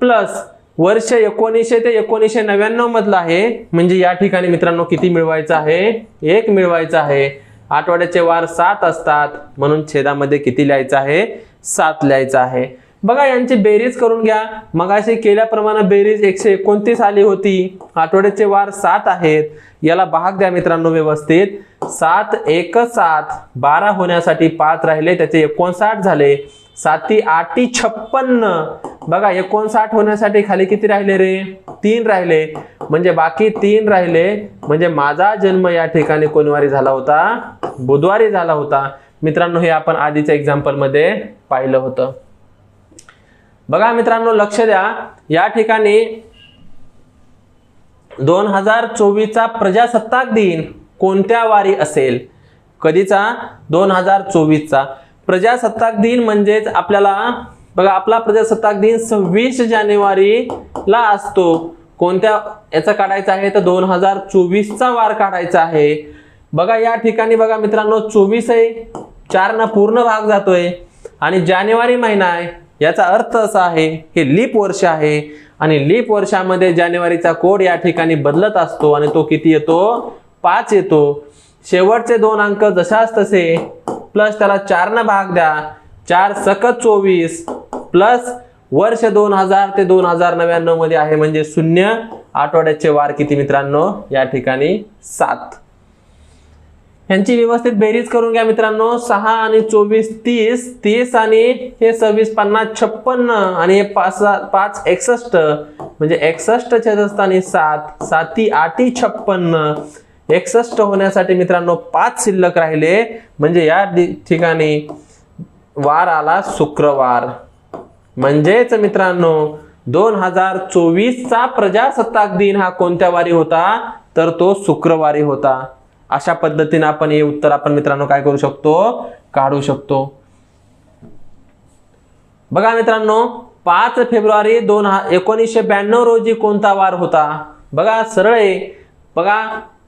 प्लस वर्ष 1900 ते 1999 मधलं आहे म्हणजे या ठिकाणी मित्रांनो किती मिळवायचं आहे? 1 मिळवायचं आहे. आठवड्याचे वार 7 असतात म्हणून छेदामध्ये किती लिहायचं आहे? 7 लिहायचं आहे. बघा यांची बेरीज करून घ्या. मगाशी केल्याप्रमाणे बेरीज 129 आली होती. आठवड्याचे वार 7 आहेत. याला भाग द्या मित्रांनो व्यवस्थित. 7 1 7, 12 होण्यासाठी 5 राहिले त्याचे 59 झाले. 7 8 56. बघा 59 होण्यासाठी खाली किती राहिले रे? 3 राहिले. म्हणजे बाकी 3 राहिले. म्हणजे माझा जन्म या ठिकाणी कोणवारी झाला होता? बुधवारी झाला होता. मित्रांनो हे आपण आधीच्या एक्झाम्पल मध्ये पाहिलं होतं. बघा मित्रांनो लक्ष द्या. या ठिकाणी 2024 चा प्रजासत्ताक दिन कोणत्या वारी असेल? कधीचा? 2024 चा प्रजासत्ताक दिन. म्हणजेच आपल्याला बघा आपला प्रजासत्ताक दिन 26 जानेवारीला असतो. कोणत्या याचा काढायचा आहे? तर 2024 चा वार काढायचा आहे. बघा या ठिकाणी बघा मित्रांनो 24 आहे, 4 न पूर्ण भाग जातोय आणि जानेवारी महिना आहे. याचा अर्थ असा आहे हे लीप वर्ष आहे आणि लीप वर्षामध्ये जानेवारीचा कोड या ठिकाणी बदलत असतो आणि तो किती येतो? 5 येतो. शेवटचे 2 अंक जशाच तसे प्लस त्याला 4 न भाग द्या. 4 सकट 24 प्लस वर्ष 2000 ते 2099 मध्ये आहे म्हणजे 0. आठवड्याचे वार किती मित्रांनो? या ठिकाणी 7. यांची व्यवस्थित बेरीज करून घ्या मित्रांनो. 6 आणि 24 30, 30 आणि हे 26 50 56 आणि हे 5 61 म्हणजे 61 छेदस्थानी 7, 7 8 56. 61 होण्यासाठी मित्रांनो 5 शिल्लक राहिले म्हणजे या ठिकाणी वार आला शुक्रवार. म्हणजेच मित्रांनो 2024 चा प्रजासत्ताक दिन हा कोणत्या वारी होता तर तो शुक्रवारी होता. अशा पद्धतीने आपण हे उत्तर आपण मित्रांनो काय करू शकतो काढू शकतो. बघा मित्रांनो 5 फेब्रुवारी 1992 रोजी कोणता वार होता. बघा सरळ आहे. बघा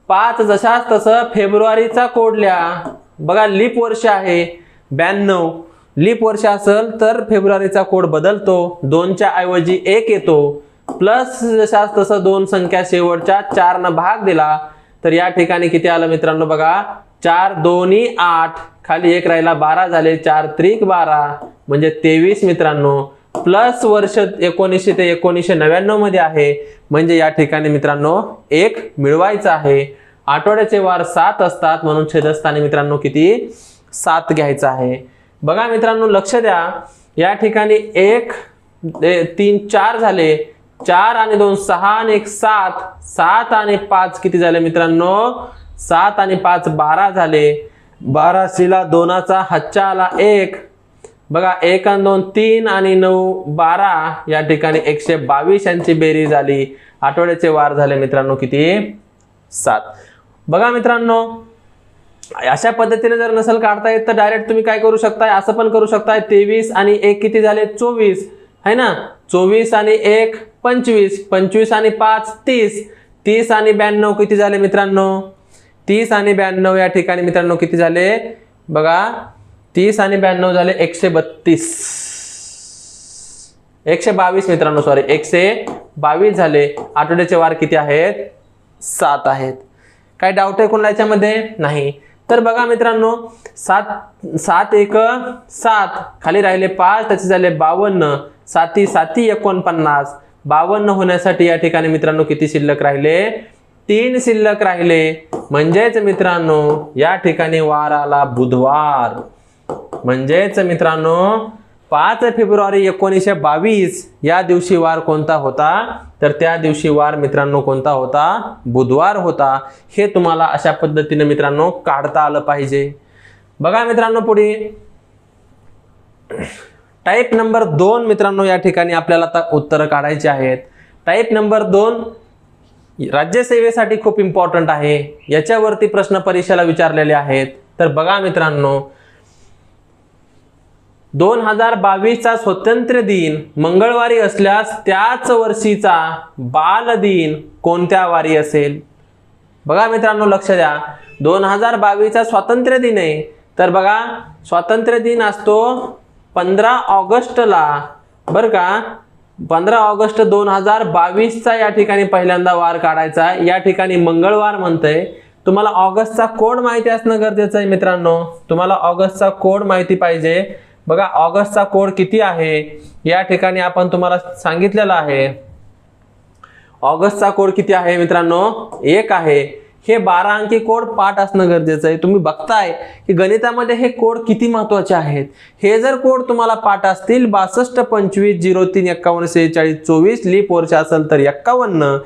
5 जशाच तसं फेब्रुवारीचा कोड लिहा. बघा लीप वर्ष आहे 92. लीप वर्ष असेल तर फेब्रुवारीचा कोड बदलतो. 2च्या ऐवजी 1 येतो. प्लस जशाच तसं 2 संख्या शेवटच्या 4 न भाग दिला तर या ठिकाणी किती आलं मित्रांनो. बघा 4 2 8 खाली 1 राहिला 12 झाले. 4 त्रिक 12 म्हणजे 23 मित्रांनो. प्लस वर्ष 1900 ते 1999 मध्ये आहे म्हणजे या ठिकाणी मित्रांनो 1 मिळवायचा आहे. आठवड्याचे वार 7 असतात म्हणून छेदस्थानी मित्रांनो किती 7 घ्यायचा आहे. बघा मित्रांनो लक्ष द्या. या ठिकाणी 1 3 4 झाले. 4 आणि 2 6 आणि 1 7, 7 आणि 5 किती झाले मित्रांनो 7 आणि 5 12 झाले. 12 शिला 2चा हातचा आला 1. बघा 1 आणि 2 3 आणि 9 12 या ठिकाणी 122 यांची बेरीज झाली. आठवड्याचे वार झाले मित्रांनो किती 7. बघा मित्रांनो अशा पद्धतीने जर नसेल काढता येत तर डायरेक्ट तुम्ही काय करू शकताय असं पण करू शकताय. 23 आणि 1 किती झाले 24 है ना. 24 आणि 1 25, 25 आणि 5 30, 30 आणि 92 किती झाले मित्रांनो 30 आणि 92 या ठिकाणी मित्रांनो किती झाले. बघा 30 आणि 92 झाले 132, 122 मित्रांनो सॉरी 122 झाले. आठवड्याचे वार किती आहेत 7 आहेत. काय डाऊट आहे कोणाला याच्यामध्ये नाही. तर बघा मित्रांनो 7 7 1 7 खाली राहिले 5 त्याचे झाले 52. 7 7 49, 52 होण्यासाठी या ठिकाणी मित्रांनो किती शिल्लक राहिले 3 शिल्लक राहिले. म्हणजेच मित्रांनो या ठिकाणी वार आला बुधवार. म्हणजेच मित्रांनो 5 फेब्रुवारी 1922 या दिवशी वार कोणता होता तर त्या दिवशी वार मित्रांनो कोणता होता बुधवार होता. हे तुम्हाला अशा पद्धतीने मित्रांनो काढता आलं पाहिजे. बघा मित्रांनो पुढे टाइप नंबर 2 मित्रांनो या ठिकाणी आपल्याला आता उत्तर काढायचे आहेत. टाइप नंबर 2 राज्यसेवेसाठी खूप इम्पॉर्टंट आहे. याच्यावरती प्रश्न परीक्षेला विचारलेले आहेत. तर बघा मित्रांनो 2022 चा स्वातंत्र्य दिन मंगळवारी असल्यास त्याच वर्षीचा बाल दिन कोणत्या वारी असेल. बघा मित्रांनो लक्ष द्या. 2022 चा स्वातंत्र्य दिन आहे तर बघा स्वातंत्र्य दिन असतो 15 ऑगस्टला बरं का. 15 ऑगस्ट 2022 चा या ठिकाणी पहिल्यांदा वार काढायचा. या ठिकाणी मंगळवार म्हणतंय. तुम्हाला ऑगस्टचा कोड माहिती असणं गरजेचं आहे मित्रांनो. तुम्हाला ऑगस्टचा कोड माहिती पाहिजे. बघा ऑगस्टचा कोड किती आहे या ठिकाणी आपण तुम्हाला सांगितलेलं आहे. ऑगस्टचा कोड किती आहे मित्रांनो 1 आहे. हे 12 अंकी कोड पाठ असणं गरजेचं आहे. तुम्ही बघताय की गणितामध्ये हे कोड किती महत्त्वाचे आहेत. हे जर कोड तुम्हाला पाठ असतील 62 25 03 51 46 24 लीप वर्ष असेल तर 51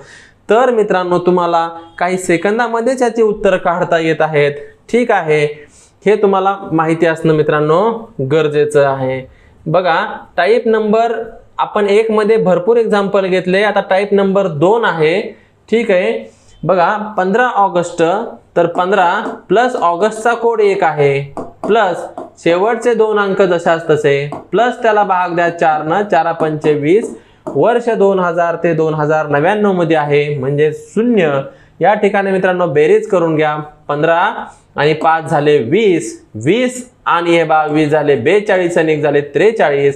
तर मित्रांनो तुम्हाला काही सेकंदामध्येच याची उत्तर काढता येत आहेत. ठीक आहे. हे तुम्हाला माहिती असणं मित्रांनो गरजेचं आहे. बघा टाइप नंबर आपण 1 मध्ये भरपूर एक्झाम्पल घेतले. आता टाइप नंबर 2 आहे. ठीक आहे. बघा 15 ऑगस्ट तर 15 प्लस ऑगस्टचा कोड 1 आहे प्लस शेवटचे 2 अंक जशाच तसे प्लस त्याला भाग द्या 4 न 4 5 20 वर्ष 2000 ते 2099 मध्ये आहे म्हणजे 0. या ठिकाणी मित्रांनो बेरीज करून घ्या. 15 आणि 5 झाले 20, 20 आणि हे 22 झाले 42 आणि 1 झाले 43,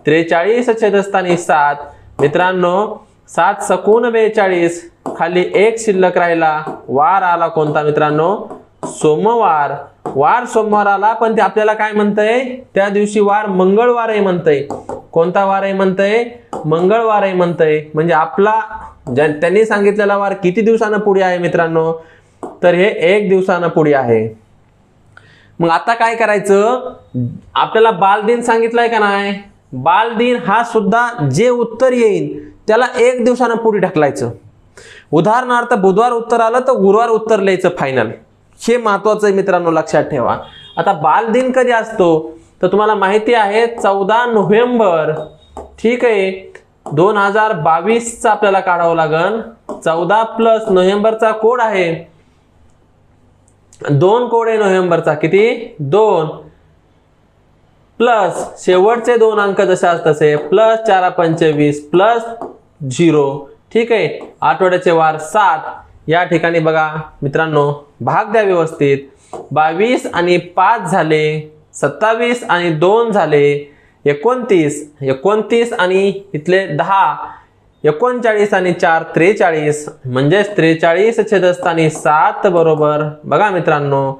43 छेदस्थानी 7 मित्रांनो 7 सकून 42 खाली 1 शिल्लक राहिला. वार आला कोणता मित्रांनो सोमवार. वार सोमवार आला पण ते आपल्याला काय म्हणतंय त्या दिवशी वार मंगळवार आहे म्हणतंय. कोणता वार आहे म्हणतंय मंगळवार आहे म्हणतंय. म्हणजे आपला त्यांनी सांगितलेला वार किती दिवसांना पुढे आहे मित्रांनो तर हे 1 दिवसांना पुढे आहे. मग आता काय करायचं, आपल्याला बालदिन सांगितलाय का नाही, बालदिन हा सुद्धा जे उत्तर येईल त्याला 1 दिवसानं पुढे ढकलायचं. उदाहरणार्थ बुधवार उत्तर आलं तर गुरुवार उत्तर लिहायचं फायनल. हे महत्वाचं आहे मित्रांनो, लक्षात ठेवा. आता बालदिन कधी असतो तर तुम्हाला माहिती आहे 14 नोव्हेंबर. ठीक आहे, 2022 आपल्याला काढावं लागेल. 14 प्लस नोव्हेंबरचा कोड आहे 2 कोड आहे नोव्हेंबरचा, किती 2 प्लस शेवटचे 2 अंक जसे असतात तसे प्लस 4 25 प्लस 0. ठीक आहे, आठवड्याचे वार 7. या ठिकाणी बघा मित्रांनो, भाग द्या व्यवस्थित. 22 आणि 5 झाले, 27 आणि 2 झाले 29, 29 आणि इथले 10, 39 आणि 4 43, म्हणजे 43 छेदस्थानी 7 बरोबर. बघा मित्रांनो,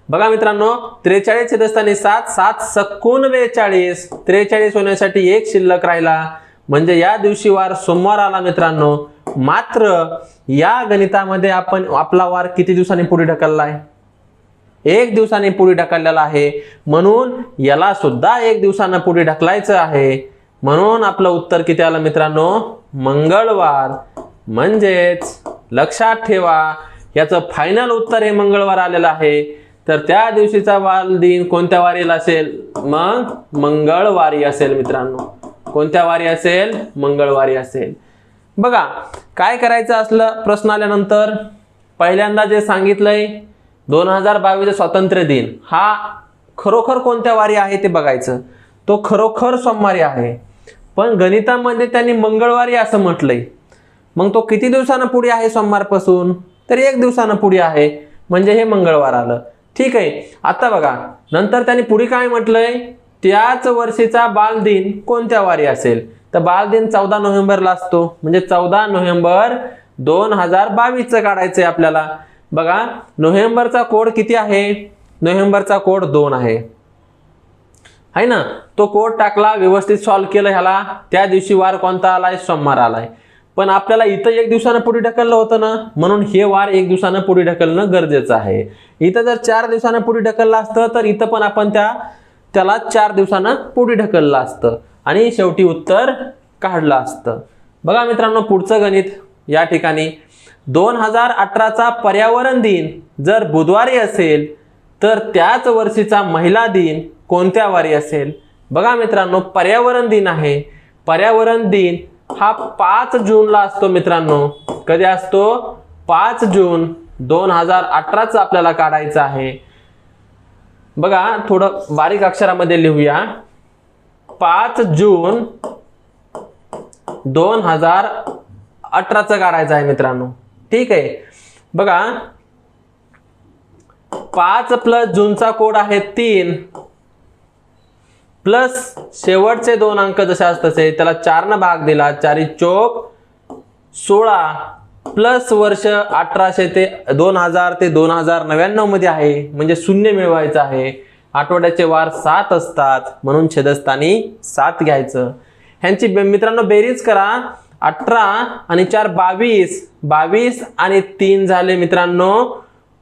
बघा मित्रांनो, 43 छेदस्थानी 7, 7 सकून 42, 43 होण्यासाठी 1 शिल्लक राहिला, म्हणजे या दिवशी वार सोमवार आला मित्रांनो. मात्र या गणितामध्ये आपण आपला वार किती दिवसांनी पुढे ढकललाय, 1 दिवसांनी पुढे ढकललेला आहे. म्हणून याला सुद्धा 1 दिवसानं पुढे ढकलायचं आहे. म्हणून आपलं उत्तर किती आलं मित्रांनो, मंगळवार. म्हणजेच लक्षात ठेवा, याचं फायनल उत्तर हे मंगळवार आलेलं आहे. तर त्या दिवशीचा बालदिन कोणत्या वारीला असेल, मग मंगळवारी असेल मित्रांनो. कोणत्या वारी असेल, मंगळवारी असेल. बघा काय करायचं असलं प्रश्न आल्यानंतर, पहिल्यांदा जे सांगितलंय 2022 स्वातंत्र्य दिन हा खरोखर कोणत्या वारी आहे ते बघायचं. तो खरोखर सोमवारी आहे, पण गणितामध्ये त्यांनी मंगळवारी असं म्हटलंय. मग तो किती दिवसानं पुढे आहे सोमवारपासून, तर 1 दिवसानं पुढे आहे, म्हणजे हे मंगळवार आलं. ठीक आहे, आता बघा नंतर त्यांनी पुढे काय म्हटलंय, त्याच वर्षीचा बालदिन कोणत्या वारी असेल, तर बालदिन 14 नोव्हेंबरला असतो. म्हणजे 14 नोव्हेंबर 2022 काढायचंय आपल्याला. बघा नोव्हेंबरचा कोड किती आहे, नोव्हेंबरचा कोड 2 आहे ना. तो कोड टाकला, व्यवस्थित सॉल्व्ह केलं ह्याला, त्या दिवशी वार कोणता आलाय, सोमवार आलाय. पण आपल्याला इथं 1 दिवसानं पुढे ढकललं होतं ना, म्हणून हे वार 1 दिवसानं पुढे ढकलणं गरजेचं आहे. इथं जर 4 दिवसानं पुढे ढकललं असतं तर इथं पण आपण त्याला 4 दिवसानं पुढे ढकललं असतं आणि शेवटी उत्तर काढलं असतं. बघा मित्रांनो, पुढचं गणित या ठिकाणी 2018चा पर्यावरण दिन जर बुधवारी असेल तर त्याच वर्षीचा महिला दिन कोणत्या वारी असेल. बघा मित्रांनो, पर्यावरण दिन आहे. पर्यावरण दिन हा 5 जूनला असतो मित्रांनो. कधी असतो, 5 जून 2018चा आपल्याला काढायचं आहे. बघा थोडं बारीक अक्षरामध्ये लिहूया. 5 जून 2018चा काढायचं आहे मित्रांनो. ठीक आहे, बघा 5 प्लस जूनचा कोड आहे 3 प्लस शेवटचे 2 अंक जसे असतात तसे त्याला 4 न भाग दिला, 4 चोक 16 प्लस वर्ष 1800 ते 2000 ते 2099 मध्ये आहे, म्हणजे 0 मिळवायचं आहे. आठवड्याचे वार 7 असतात, म्हणून छेदस्थानी 7 घ्यायचं. ह्यांची मित्रांनो बेरीज करा. 18 आणि 4 22, 22 आणि 3 झाले मित्रांनो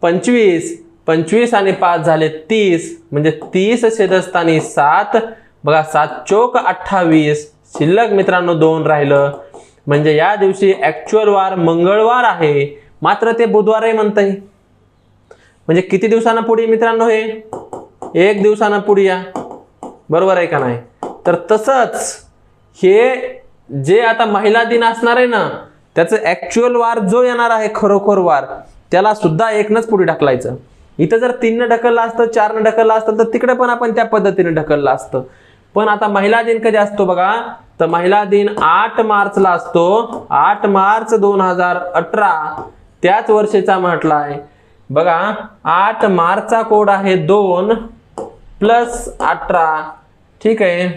25, 25 आणि 5 झाले 30, म्हणजे 30 छेदस्थानी 7. बघा 7 चोक 28, शिल्लक मित्रांनो 2 राहिलं, म्हणजे या दिवशी ऍक्च्युअल वार मंगळवार आहे, मात्र ते बुधवारही म्हणताय. म्हणजे किती दिवसांना पुढे मित्रांनो, हे 1 दिवसांना पुढे या. बरोबर आहे का नाही. तर तसंच हे जे आता महिला दिन असणार आहे ना, त्याचं ऍक्च्युअल वार जो येणार आहे खरोखर वार, त्याला सुद्धा 1नच पुढे ढकलायचं. इथं जर 3 न ढकललं असतं, 4 न ढकललं असतं, तर तिकडे पण आपण त्या पद्धतीने ढकललं असतं. पण आता महिला दिन कधी असतो बघा, तर महिला दिन 8 मार्चला असतो. 8 मार्च 2018 त्याच वर्षीचा म्हटला आहे. बघा 8 मार्चचा कोड आहे 2 प्लस 18. ठीक आहे,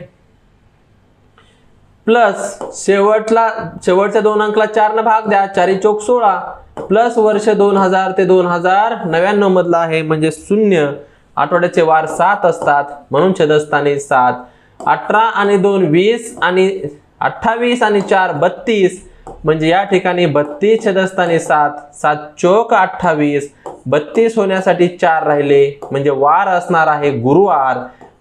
प्लस शेवटच्या 2 अंकला 4 न भाग द्या, 4 चोक 16 प्लस वर्ष 2000 ते 2099 मधला आहे, म्हणजे 0. आठवड्याचे वार 7 असतात, म्हणून छेदस्थानी 7. 18 आणि 2 20 आणि 28 आणि 4 32, म्हणजे या ठिकाणी 32 छेदस्थानी 7, 7 चोक 28 32 होण्यासाठी 4 राहिले, म्हणजे वार असणार आहे गुरुवार.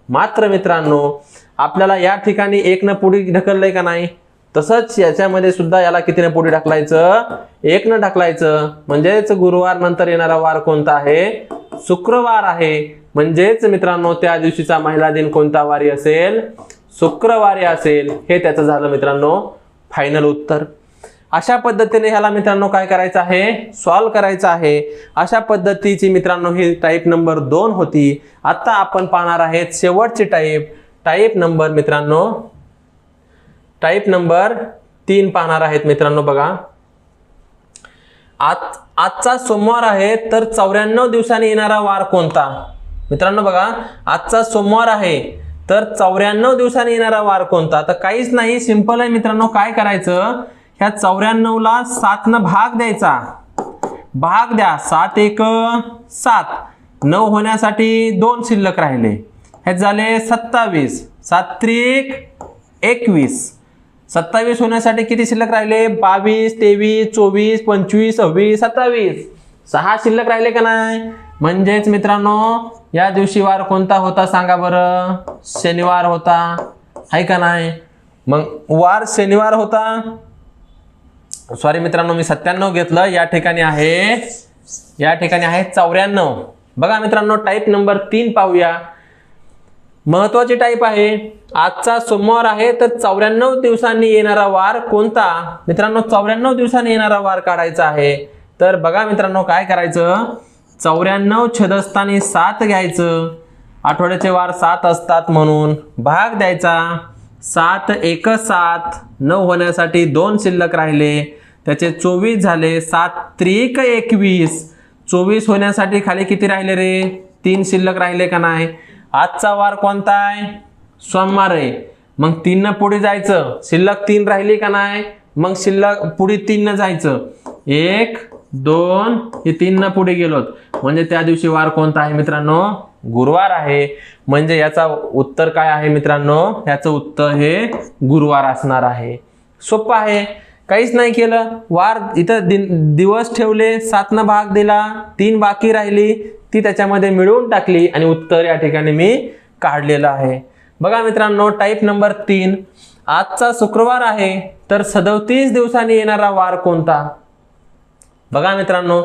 मात्र मित्रांनो आपल्याला या ठिकाणी 1 न पुढे ढकललंय का नाही, तसंच याच्यामध्ये सुद्धा याला कितीने पुढे ढकलायचं, 1 न ढकलायचं. म्हणजेच गुरुवार नंतर येणारा वार कोणता आहे, शुक्रवार आहे. म्हणजेच मित्रांनो त्या दिवशीचा महिला दिन कोणता वारी असेल, शुक्रवारी असेल. हे त्याचं झालं मित्रांनो फायनल उत्तर. अशा पद्धतीने ह्याला मित्रांनो काय करायचं आहे, सॉल्व्ह करायचं आहे. अशा पद्धतीची मित्रांनो ही टाईप नंबर 2 होती. आता आपण पाहणार आहेत शेवटची टाईप नंबर मित्रांनो टाईप नंबर 3 पाहणार आहेत मित्रांनो. बघा आजचा सोमवार आहे तर 94 दिवसांनी येणारा वार कोणता. मित्रांनो बघा आजचा सोमवार आहे तर 94 दिवसांनी येणारा वार कोणता. तर काहीच नाही, सिंपल आहे मित्रांनो. काय करायचं, ह्या 94 ला 7 न भाग द्यायचा. भाग द्या, 7 1 7, 9 होण्यासाठी 2 शिल्लक राहिले, हे झाले 27, 7 3 21. 27 होण्यासाठी किती शिल्लक राहिले, 22 23 24 25 26 27, 6 शिल्लक राहिले का नाही. म्हणजेच मित्रांनो या दिवशी वार कोणता होता सांगा बरं, शनिवार होता, आहे का नाही. मग वार शनिवार होता. सॉरी मित्रांनो मी 97 घेतलं, या ठिकाणी आहे 94. बघा मित्रांनो टाईप नंबर 3 पाहूया. महत्वाची टाईप आहे. आजचा सोमवार आहे तर 94 दिवसांनी येणारा वार कोणता. मित्रांनो 94 दिवसांनी येणारा वार काढायचा आहे. तर बघा मित्रांनो काय करायचं, 94 छेदस्थानी 7 घ्यायचं. आठवड्याचे वार 7 असतात म्हणून भाग द्यायचा. 7 1 7, 9 होण्यासाठी 2 शिल्लक राहिले, त्याचे 24 झाले. 7 3 21, 24 होण्यासाठी खाली किती राहिले रे, 3 शिल्लक राहिले का नाही. आजचा वार कोणता आहे, सोमवार आहे. मग 3 न पुढे जायचं, शिल्लक 3 राहिली का नाही. मग शिल्लक पुढे 3 न जायचं, 1 2 हे 3 न पुढे गेलोत. म्हणजे त्या दिवशी वार कोणता आहे मित्रांनो, गुरुवार आहे. म्हणजे याचा उत्तर काय आहे मित्रांनो, याचं उत्तर हे गुरुवार असणार आहे. सोपं आहे, काहीच नाही केलं. वार इथं दिवस ठेवले, 7 न भाग दिला, 3 बाकी राहिली, ती त्याच्यामध्ये मिळवून टाकली आणि उत्तर या ठिकाणी मी काढलेलं आहे. बघा मित्रांनो टाईप नंबर 3, आजचा शुक्रवार आहे तर 37 दिवसांनी येणारा वार कोणता. बघा मित्रांनो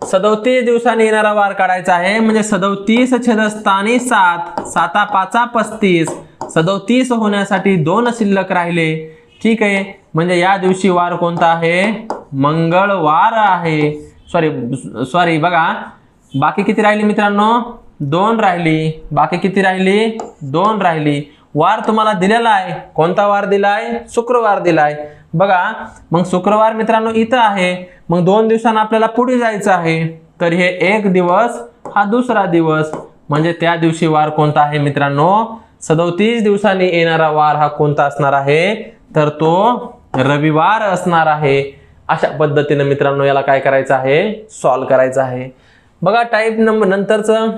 37 दिवसांनी येणारा वार काढायचा आहे. म्हणजे 37 छेदस्थानी 7, 7 5 35, 37 होण्यासाठी 2 शिल्लक राहिले. ठीक आहे, म्हणजे या दिवशी वार कोणता आहे, मंगळवार आहे. सॉरी बघा बाकी किती राहिली मित्रांनो, 2 राहिली. बाकी किती राहिली, 2 राहिली. वार तुम्हाला दिलेला आहे, कोणता वार दिलाय, शुक्रवार दिलाय. बघा मग शुक्रवार मित्रांनो इथं आहे. मग 2 दिवसांना आपल्याला पुढे जायचं आहे. तर हे 1 दिवस हा दुसरा दिवस, म्हणजे त्या दिवशी वार कोणता आहे मित्रांनो, 37 दिवसांनी येणारा वार हा कोणता असणार आहे, तर तो रविवार असणार आहे. अशा पद्धतीने मित्रांनो याला काय करायचं आहे, सॉल्व्ह करायचं आहे. बघा टाईप नंबर नंतरचं,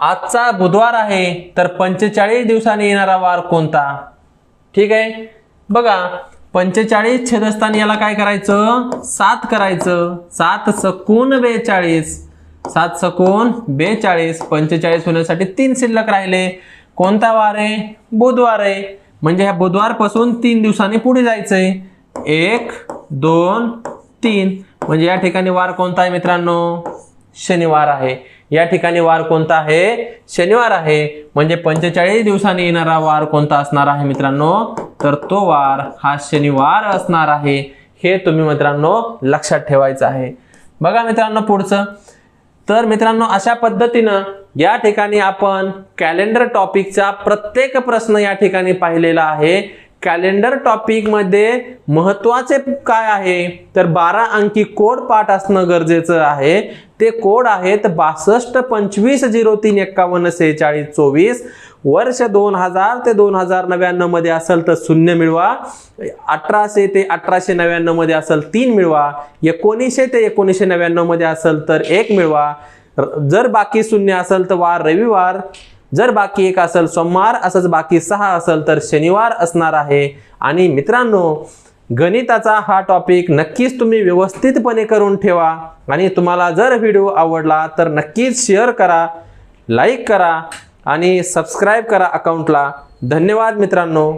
आजचा बुधवार आहे तर 45 दिवसांनी येणारा वार कोणता. ठीक आहे, बघा 45 छेदस्थानी याला काय करायचं, 7 करायचं. 7 सकून 42, 7 सकून 42, 45 होण्यासाठी 3 शिल्लक राहिले. कोणता वार आहे, बुधवार आहे. म्हणजे ह्या बुधवार पासून 3 दिवसांनी पुढे जायचंय, 1 2 3. म्हणजे या ठिकाणी वार कोणता आहे मित्रांनो, शनिवार आहे. या ठिकाणी वार कोणता आहे, शनिवार आहे. म्हणजे 45 दिवसांनी येणारा वार कोणता असणार आहे मित्रांनो, तर तो वार हा शनिवार असणार आहे. हे तुम्ही मित्रांनो लक्षात ठेवायचं आहे. बघा मित्रांनो पुढचं, तर मित्रांनो अशा पद्धतीनं या ठिकाणी आपण कॅलेंडर टॉपिकचा प्रत्येक प्रश्न या ठिकाणी पाहिलेला आहे. कॅलेंडर टॉपिक मध्ये महत्वाचे काय आहे, तर 12 अंकी कोड पाठ असणं गरजेचं आहे. ते कोड आहेत 62 25 03 51 46 24. वर्ष 2000 ते 2099 मध्ये असेल तर 0 मिळवा. 1800 ते 1899 मध्ये असेल 3 मिळवा. 1900 ते 1999 मध्ये असेल तर 1 मिळवा. जर बाकी 0 असेल तर वार रविवार, जर बाकी 1 असेल सोमवार, असंच बाकी 6 असेल तर शनिवार असणार आहे. आणि मित्रांनो गणिताचा हा टॉपिक नक्कीच तुम्ही व्यवस्थितपणे करून ठेवा आणि तुम्हाला जर व्हिडिओ आवडला तर नक्कीच शेअर करा, लाईक करा आणि सबस्क्राईब करा अकाउंटला. धन्यवाद मित्रांनो.